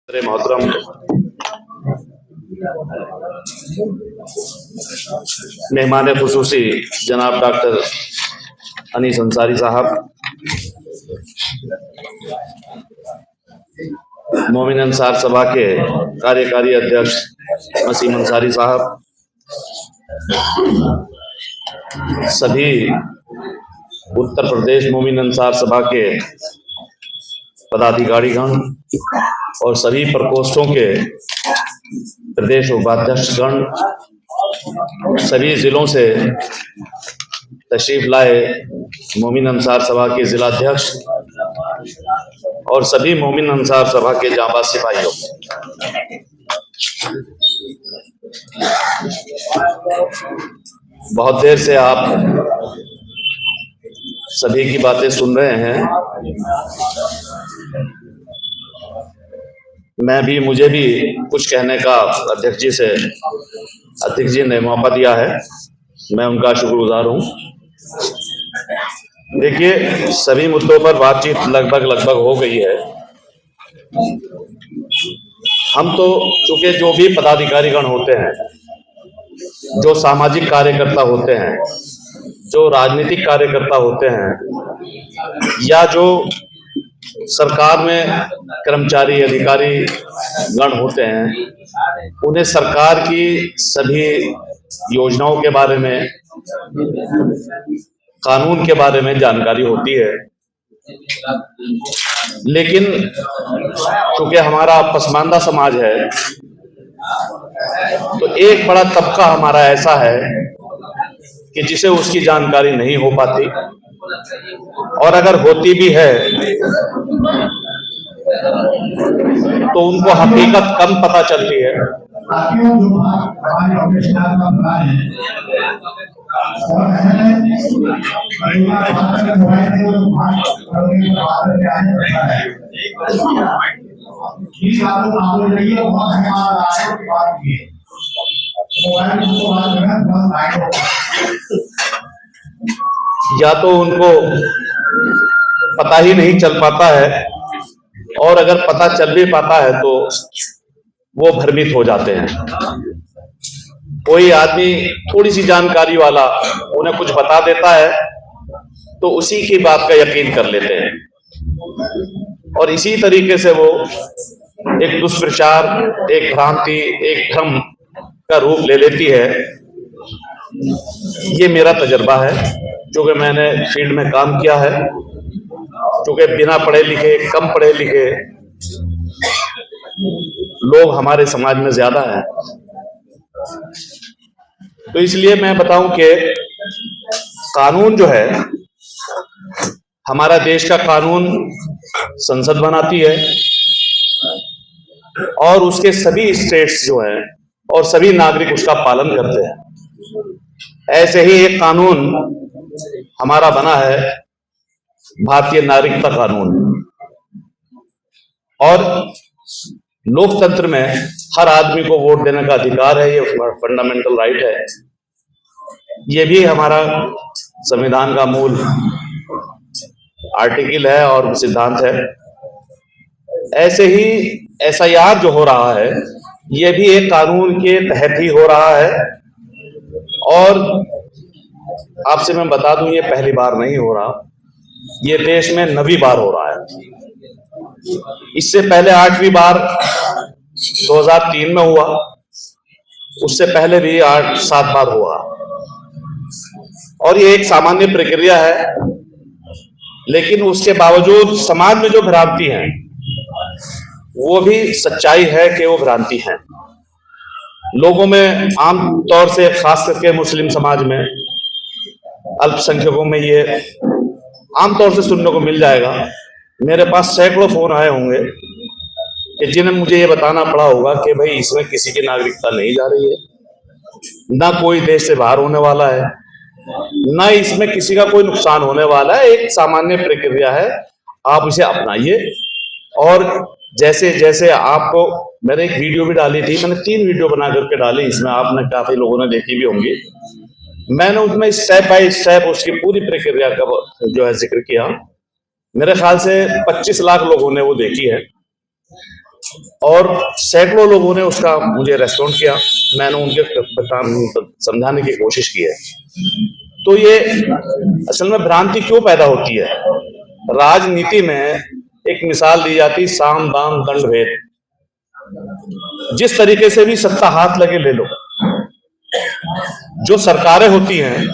मोहतरम मेहमान खुसूसी जनाब डॉक्टर अनीस अंसारी साहब, मोमिन अंसार सभा के कार्यकारी अध्यक्ष वसीम अंसारी साहब, सभी उत्तर प्रदेश मोमिन अंसार सभा के पदाधिकारीगण और सभी प्रकोष्ठों के प्रदेश उपाध्यक्षगण, सभी जिलों से तशरीफ लाए मोमिन अंसार सभा के जिलाध्यक्ष और सभी मोमिन अंसार सभा के जांबाज सिपाहियों, बहुत देर से आप सभी की बातें सुन रहे हैं। मुझे भी कुछ कहने का अध्यक्ष जी ने मौका दिया है, मैं उनका शुक्रगुजार हूं। देखिए, सभी मुद्दों पर बातचीत लगभग हो गई है। हम तो चूंकि जो भी पदाधिकारीगण होते हैं, जो सामाजिक कार्यकर्ता होते हैं, जो राजनीतिक कार्यकर्ता होते हैं, या जो सरकार में कर्मचारी अधिकारी गण होते हैं, उन्हें सरकार की सभी योजनाओं के बारे में, कानून के बारे में जानकारी होती है। लेकिन चूंकि हमारा पसमानदा समाज है, तो एक बड़ा तबका हमारा ऐसा है कि जिसे उसकी जानकारी नहीं हो पाती, और अगर होती भी है तो उनको हकीकत कम पता चलती है। या तो उनको पता ही नहीं चल पाता है, और अगर पता चल भी पाता है तो वो भ्रमित हो जाते हैं। कोई आदमी थोड़ी सी जानकारी वाला उन्हें कुछ बता देता है तो उसी की बात का यकीन कर लेते हैं, और इसी तरीके से वो एक दुष्प्रचार, एक भ्रांति, एक भ्रम का रूप ले लेती है। ये मेरा तजर्बा है, क्योंकि मैंने फील्ड में काम किया है। क्योंकि बिना पढ़े लिखे, कम पढ़े लिखे लोग हमारे समाज में ज्यादा हैं, तो इसलिए मैं बताऊं कि कानून जो है, हमारा देश का कानून संसद बनाती है, और उसके सभी स्टेट्स जो हैं और सभी नागरिक उसका पालन करते हैं। ऐसे ही एक कानून हमारा बना है, भारतीय नागरिकता कानून, और लोकतंत्र में हर आदमी को वोट देने का अधिकार है, ये फंडामेंटल राइट है। ये भी हमारा संविधान का मूल आर्टिकल है और सिद्धांत है। ऐसे ही एसआईआर जो हो रहा है, ये भी एक कानून के तहत ही हो रहा है, और आपसे मैं बता दूं, ये पहली बार नहीं हो रहा, ये देश में 9वीं बार हो रहा है। इससे पहले 8वीं बार 2003 में हुआ, उससे पहले भी 8-7 बार हुआ, और ये एक सामान्य प्रक्रिया है। लेकिन उसके बावजूद समाज में जो भ्रांति है, वो भी सच्चाई है कि वो भ्रांति है। लोगों में आम तौर से, खास करके मुस्लिम समाज में, अल्पसंख्यकों में, ये आमतौर से सुनने को मिल जाएगा। मेरे पास सैकड़ों फोन आए होंगे कि जिन्हें मुझे ये बताना पड़ा होगा कि भाई इसमें किसी की नागरिकता नहीं जा रही है, ना कोई देश से बाहर होने वाला है, ना इसमें किसी का कोई नुकसान होने वाला है। एक सामान्य प्रक्रिया है, आप इसे अपनाइए। और जैसे जैसे आपको, मैंने एक वीडियो भी डाली थी, मैंने 3 वीडियो बना करके डाली, इसमें आपने काफी लोगों ने देखी भी होंगी। मैंने उसमें स्टेप बाय स्टेप उसकी पूरी प्रक्रिया का जो है जिक्र किया। मेरे ख्याल से 25 लाख लोगों ने वो देखी है। और सैकड़ों लोगों ने उसका मुझे रेस्पॉन्ड किया। मैंने उनके समझाने की कोशिश की है। तो ये असल में भ्रांति क्यों पैदा होती है? राजनीति में एक मिसाल दी जाती, साम दाम दंड भेद। जिस तरीके से भी सत्ता हाथ लगे ले लो, जो सरकारें होती हैं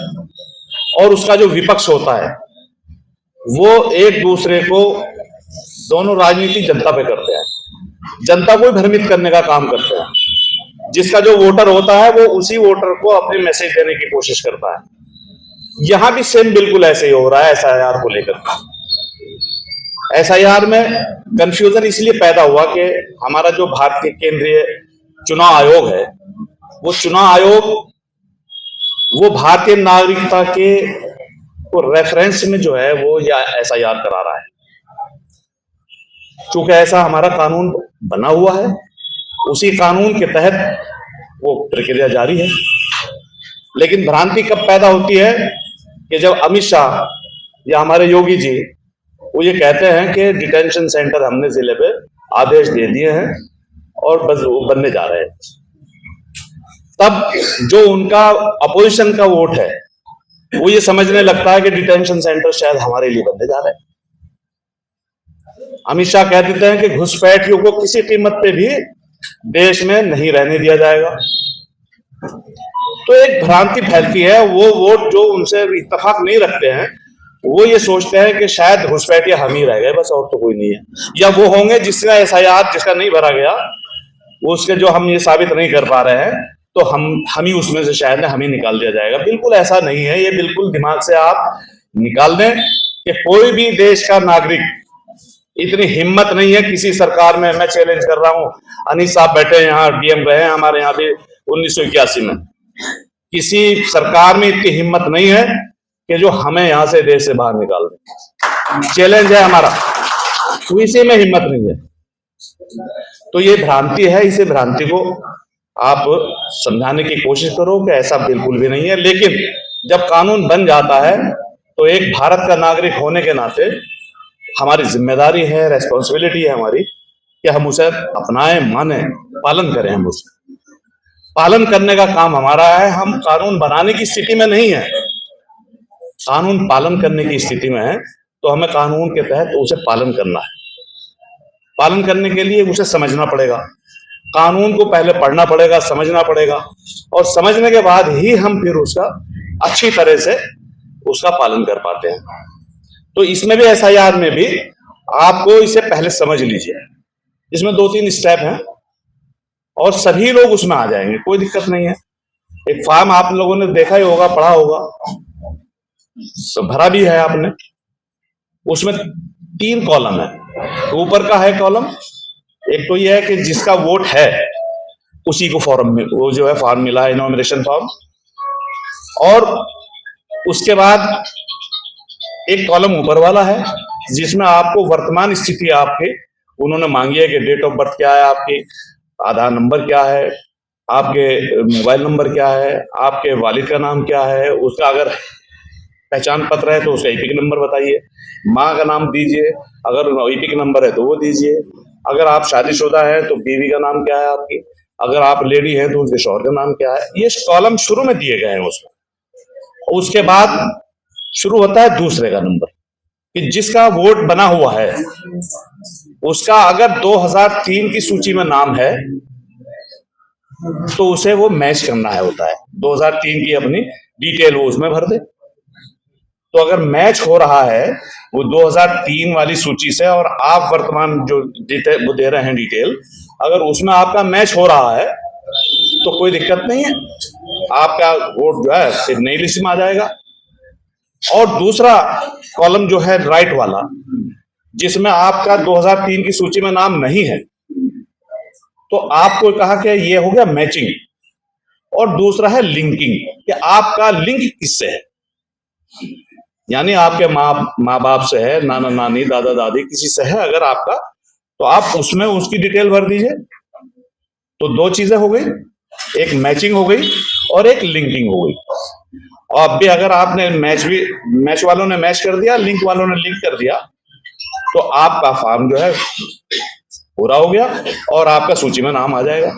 और उसका जो विपक्ष होता है, वो एक दूसरे को, दोनों राजनीति जनता पे करते हैं, जनता को भ्रमित करने का काम करते हैं। जिसका जो वोटर होता है वो उसी वोटर को अपने मैसेज देने की कोशिश करता है। यहां भी सेम बिल्कुल ऐसे ही हो रहा है एसआईआर को लेकर। एसआईआर में कंफ्यूजन इसलिए पैदा हुआ कि हमारा जो भारतीय केंद्रीय चुनाव आयोग है, वो चुनाव आयोग वो भारतीय नागरिकता के को रेफरेंस में जो है वो या एसआईआर करा रहा है। चूंकि ऐसा हमारा कानून बना हुआ है, उसी कानून के तहत वो प्रक्रिया जारी है। लेकिन भ्रांति कब पैदा होती है कि जब अमित शाह या हमारे योगी जी वो ये कहते हैं कि डिटेंशन सेंटर हमने जिले पे आदेश दे दिए हैं और बस वो बनने जा रहे हैं। तब जो उनका अपोजिशन का वोट है वो ये समझने लगता है कि डिटेंशन सेंटर शायद हमारे लिए बनने जा रहे हैं। अमित शाह कह देते हैं कि घुसपैठियों को किसी कीमत पे भी देश में नहीं रहने दिया जाएगा। तो एक भ्रांति फैलती है। वो वोट जो उनसे इत्तेफाक नहीं रखते हैं वो ये सोचते हैं कि शायद घुसपैठिया हम ही रह गए, बस और तो कोई नहीं है, या वो होंगे जिसका एसआईआर जिसका नहीं भरा गया वो उसके जो हम ये साबित नहीं कर पा रहे हैं, तो हम ही उसमें से शायद हम ही निकाल दिया जाएगा। बिल्कुल ऐसा नहीं है। ये बिल्कुल दिमाग से आप निकाल दें कि कोई भी देश का नागरिक, इतनी हिम्मत नहीं है किसी सरकार में। मैं चैलेंज कर रहा हूं, अनिस साहब बैठे यहाँ, डीएम रहे हैं हमारे यहाँ भी 1981 में, किसी सरकार में इतनी हिम्मत नहीं है कि जो हमें यहां से देश से बाहर निकाल दे। चैलेंज है हमारा, तो इसी में हिम्मत नहीं है। तो ये भ्रांति है, इसे भ्रांति को आप समझाने की कोशिश करो कि ऐसा बिल्कुल भी नहीं है। लेकिन जब कानून बन जाता है तो एक भारत का नागरिक होने के नाते हमारी जिम्मेदारी है, रेस्पॉन्सिबिलिटी है हमारी कि हम उसे अपनाएं, माने, पालन करें। हम उसका पालन करने का काम हमारा है। हम कानून बनाने की स्थिति में नहीं है, कानून पालन करने की स्थिति में है। तो हमें कानून के तहत उसे पालन करना है। पालन करने के लिए उसे समझना पड़ेगा, कानून को पहले पढ़ना पड़ेगा, समझना पड़ेगा, और समझने के बाद ही हम फिर उसका अच्छी तरह से उसका पालन कर पाते हैं। तो इसमें भी एसआईआर में भी आपको इसे पहले समझ लीजिए। इसमें 2-3 स्टेप हैं और सभी लोग उसमें आ जाएंगे, कोई दिक्कत नहीं है। एक फॉर्म आप लोगों ने देखा ही होगा, पढ़ा होगा, भरा भी है आपने। उसमें 3 कॉलम है। ऊपर का है कॉलम, एक तो यह है कि जिसका वोट है उसी को फॉर्म में वो जो है फॉर्म मिला है, इनॉमिनेशन फॉर्म। और उसके बाद एक कॉलम ऊपर वाला है जिसमें आपको वर्तमान स्थिति आपके उन्होंने मांगी है कि डेट ऑफ बर्थ क्या है आपकी, आधार नंबर क्या है, आपके मोबाइल नंबर क्या है, आपके वालिद का नाम क्या है, उसका अगर पहचान पत्र है तो उसका ईपिक नंबर बताइए, माँ का नाम दीजिए, अगर ईपिक नंबर है तो वो दीजिए, अगर आप शादीशुदा है तो बीवी का नाम क्या है आपकी, अगर आप लेडी हैं तो उसके शौहर का नाम क्या है। ये कॉलम शुरू में दिए गए हैं उसमें। उसके बाद शुरू होता है दूसरे का नंबर कि जिसका वोट बना हुआ है उसका अगर 2003 की सूची में नाम है तो उसे वो मैच करना है होता है, 2003 की अपनी डिटेल वो उसमें भर दे। तो अगर मैच हो रहा है वो 2003 वाली सूची से और आप वर्तमान जो डिटेल वो दे रहे हैं डिटेल, अगर उसमें आपका मैच हो रहा है तो कोई दिक्कत नहीं है, आपका वोट जो है फिर नई लिस्ट में आ जाएगा। और दूसरा कॉलम जो है राइट वाला, जिसमें आपका 2003 की सूची में नाम नहीं है, तो आपको कहा कि ये हो गया मैचिंग। और दूसरा है लिंकिंग, कि आपका लिंक किससे है, यानी आपके माँ बाप से है, नाना नानी, दादा दादी, किसी से है अगर आपका, तो आप उसमें उसकी डिटेल भर दीजिए। तो 2 चीजें हो गई, एक मैचिंग हो गई और एक लिंकिंग हो गई। और अब भी अगर आपने मैच वालों ने मैच कर दिया, लिंक वालों ने लिंक कर दिया, तो आपका फॉर्म जो है पूरा हो गया और आपका सूची में नाम आ जाएगा।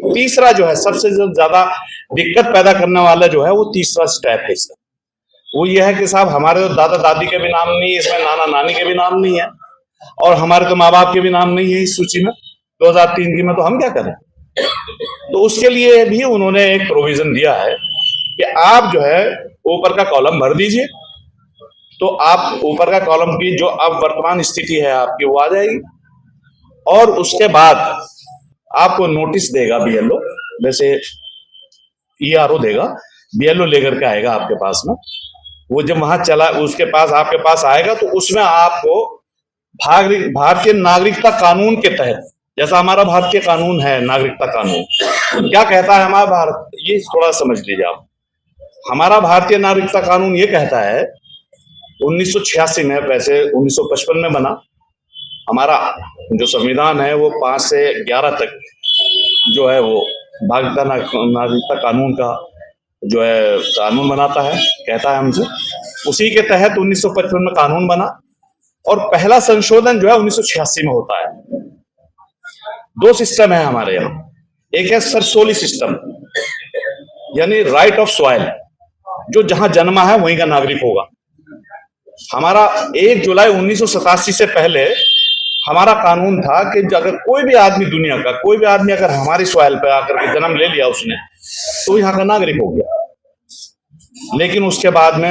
तीसरा जो है सबसे जो ज्यादा दिक्कत पैदा करने वाला जो है वो तीसरा स्टेप है इसका, वो ये है कि साहब हमारे तो दादा दादी के भी नाम नहीं है इसमें, नाना नानी के भी नाम नहीं है, और हमारे तो माँ बाप के भी नाम नहीं है इस सूची में 2003 की में, तो हम क्या करें। तो उसके लिए भी उन्होंने एक प्रोविजन दिया है कि आप जो है ऊपर का कॉलम भर दीजिए, तो आप ईपर का कॉलम की जो अब वर्तमान स्थिति है आपकी वो आ जाएगी, और उसके बाद आपको नोटिस देगा बीएलओ, वैसे ईआरओ देगा, बीएलओ लेकर के आएगा आपके पास में। वो जब वहां चला उसके पास आपके पास आएगा तो उसमें आपको भारतीय नागरिकता कानून के तहत, जैसा हमारा भारतीय कानून है नागरिकता कानून, क्या कहता है हमारा भारत, ये थोड़ा समझ लीजिए आप। हमारा भारतीय नागरिकता कानून ये कहता है 1986 में, वैसे 1955 में बना। हमारा जो संविधान है वो 5 से 11 तक जो है वो भारतीय नागरिकता कानून का जो है कानून बनाता है, कहता है हमसे। उसी के तहत 1955 में कानून बना और पहला संशोधन जो है 1986 में होता है। 2 सिस्टम है हमारे यहाँ, एक है सरसोली सिस्टम, यानी राइट ऑफ सॉइल, जो जहां जन्मा है वहीं का नागरिक होगा। हमारा 1 जुलाई 1987 से पहले हमारा कानून था कि अगर कोई भी आदमी, दुनिया का कोई भी आदमी अगर हमारी सॉइल पे आकर के जन्म ले लिया उसने, तो यहाँ का नागरिक हो गया। लेकिन उसके बाद में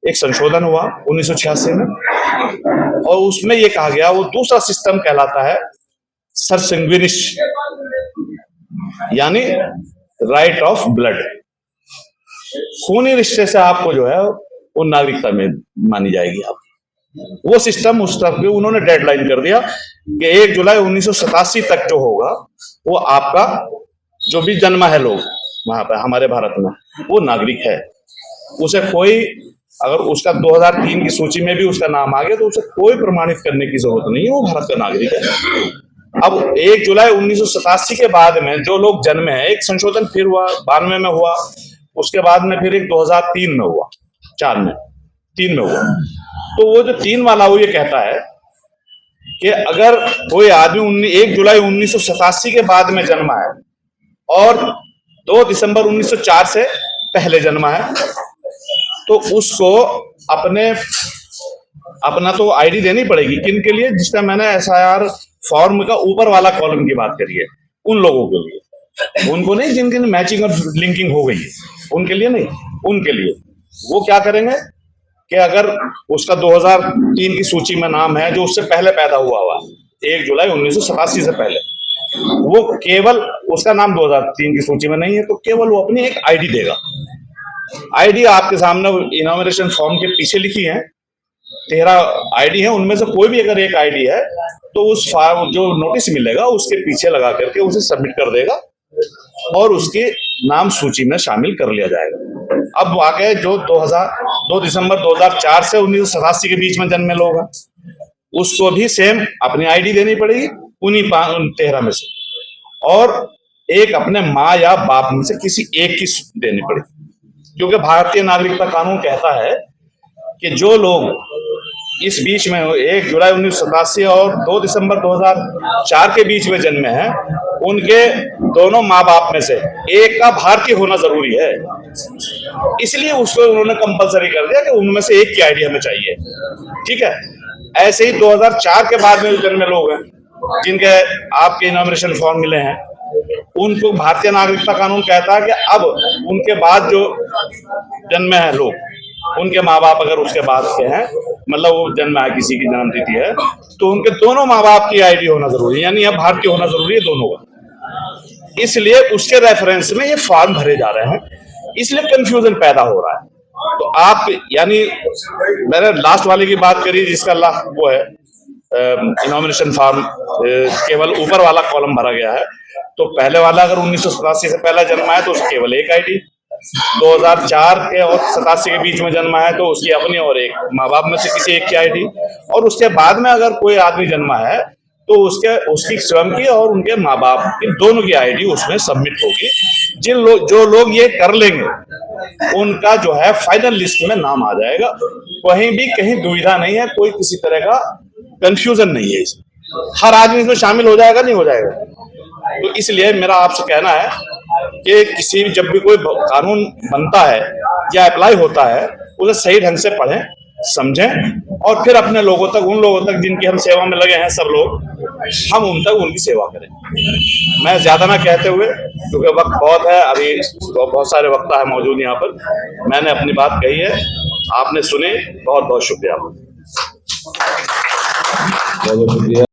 एक संशोधन हुआ 1986 में, और उसमें यह कहा गया, वो दूसरा सिस्टम कहलाता है सरसंग्विनिश, यानी राइट ऑफ ब्लड, खूनी रिश्ते से आपको जो है वो नागरिकता में मानी जाएगी आप। वो सिस्टम उस तरफ भी उन्होंने डेडलाइन कर दिया कि 1 जुलाई 1987 तक जो होगा वो आपका जो भी जन्मा है लोग वहां पे हमारे भारत में, वो नागरिक है। उसे कोई, अगर उसका 2003 की सूची में भी उसका नाम आ गया तो उसे कोई प्रमाणित करने की जरूरत नहीं है, वो भारत का नागरिक है। अब 1 जुलाई 1987 के बाद में जो लोग जन्मे हैं, एक संशोधन फिर हुआ 92 में हुआ, उसके बाद में फिर एक 2003 में हुआ, 3 में हुआ। तो वो जो 3 वाला वो ये कहता है कि अगर कोई आदमी 1 जुलाई 1987 के बाद में जन्मा है और 2 दिसंबर 1904 से पहले जन्मा है, तो उसको अपना तो आईडी देनी पड़ेगी। किन के लिए? जिसका मैंने एसआईआर फॉर्म का ऊपर वाला कॉलम की बात करी है, उन लोगों के लिए, उनको नहीं जिनकी मैचिंग और लिंकिंग हो गई है, उनके लिए नहीं, उनके लिए। वो क्या करेंगे कि अगर उसका 2003 की सूची में नाम है, जो उससे पहले पैदा हुआ 1 जुलाई 1987 से पहले, वो केवल उसका नाम 2003 की सूची में नहीं है, तो केवल वो अपनी एक आईडी देगा। आईडी आपके सामने इनॉमिनेशन फॉर्म के पीछे लिखी है, 13 आईडी है, उनमें से कोई भी अगर एक आईडी है तो उस फॉर्म जो नोटिस मिलेगा उसके पीछे लगा करके उसे सबमिट कर देगा और उसके नाम सूची में शामिल कर लिया जाएगा। अब वाकई जो 2 दिसंबर 2004 से 1987 के बीच में जन्मे लोग हैं, उसको भी सेम अपनी आईडी देनी पड़ेगी उन्हीं 13 में से, और एक अपने माँ या बाप में से किसी एक की देनी पड़ेगी, क्योंकि भारतीय नागरिकता कानून कहता है कि जो लोग इस बीच में 1 जुलाई 1987 और 2 दिसंबर 2004 के बीच में जन्मे हैं, उनके दोनों माँ बाप में से एक का भारतीय होना जरूरी है। इसलिए उसको उन्होंने कंपलसरी कर दिया कि उनमें से एक की आईडी हमें चाहिए। ठीक है, ऐसे ही 2004 के बाद में जो जन्मे लोग हैं, जिनके आपके इनॉमिनेशन फॉर्म मिले हैं, उनको भारतीय नागरिकता कानून कहता है कि अब उनके बाद जो जन्मे हैं लोग, उनके माँ बाप अगर उसके बाद के हैं, मतलब वो जन्म है, किसी की जन्म तिथि है, तो उनके दोनों माँ बाप की आईडी होना जरूरी है, यानी अब भारतीय होना जरूरी है दोनों का। इसलिए उसके रेफरेंस में ये फॉर्म भरे जा रहे हैं, इसलिए कंफ्यूजन पैदा हो रहा है। तो आप, यानी मैंने लास्ट वाले की बात करी जिसका वो है इनॉमिनेशन फॉर्म केवल ऊपर वाला कॉलम भरा गया है, तो पहले वाला अगर 1987 से पहले जन्मा है तो उसकी केवल एक आईडी, 2004 के और 87 के बीच में जन्मा है तो उसकी अपनी और एक माँ बाप में से किसी एक की आईडी, और उसके बाद में अगर कोई आदमी जन्मा है तो उसकी स्वयं की और उनके माँ बाप की दोनों की आईडी उसमें सबमिट होगी। जो लोग ये कर लेंगे उनका जो है फाइनल लिस्ट में नाम आ जाएगा। कहीं भी कहीं दुविधा नहीं है, कोई किसी तरह का कंफ्यूजन नहीं है इसमें। हर आदमी इसमें शामिल हो जाएगा, नहीं हो जाएगा। तो इसलिए मेरा आपसे कहना है कि किसी जब भी कोई कानून बनता है या अप्लाई होता है, उसे सही ढंग से पढ़ें, समझें और फिर अपने लोगों तक, उन लोगों तक जिनकी हम सेवा में लगे हैं, सब लोग हम उन तक उनकी सेवा करें। मैं ज्यादा ना कहते हुए, क्योंकि वक्त बहुत है, अभी बहुत सारे वक्ता है मौजूद यहाँ पर, मैंने अपनी बात कही है, आपने सुने, बहुत बहुत शुक्रिया। बहुत शुक्रिया।